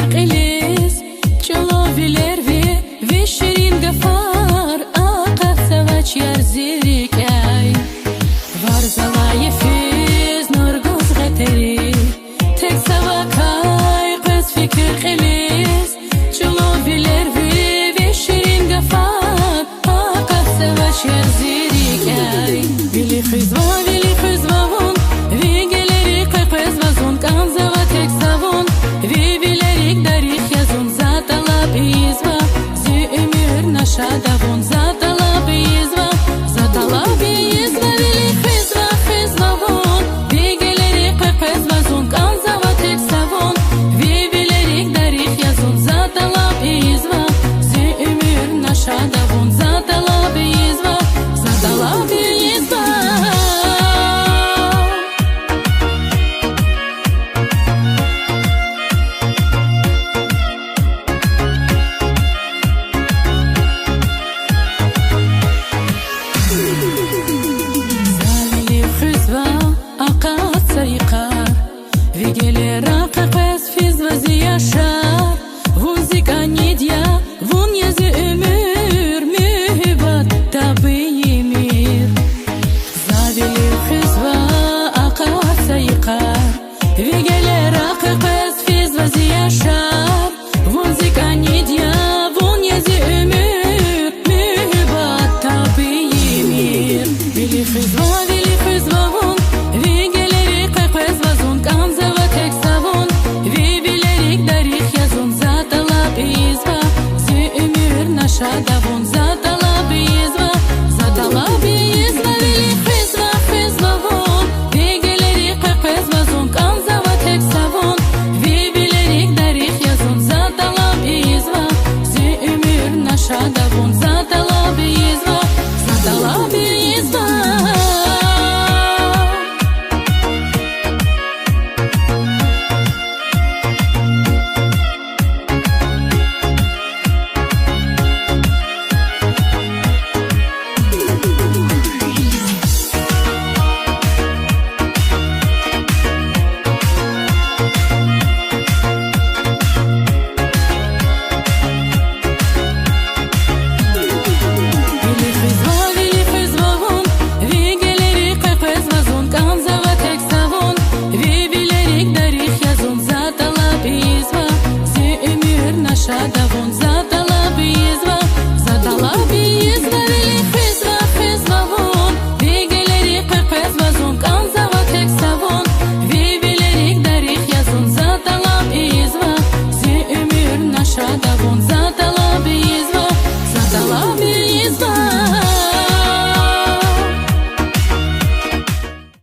fikir qiliz Çoloviler ve şirin gafar Aqa savaç yer zirikay Varzalayı fiz nurguz gəteri Tek savakay qız fikir qiliz Çoloviler ve şirin gafar Aqa savaç yer zirikay Vili xizva vun Vi geleri qeqez vazun Kanzava tek savun Vi bilerik darih yazun Zatala bizva Zi emir naşada vun Zatala bizva Vili xizva vun Vi geleri qeqez vazun Kanzava tek savun Vi bilerik darih yazun Zatala bizva Zi emir naşada vun Zatala bizva Вигелера қақпес физ вази яшар Вун зиканидья, вун езі өмір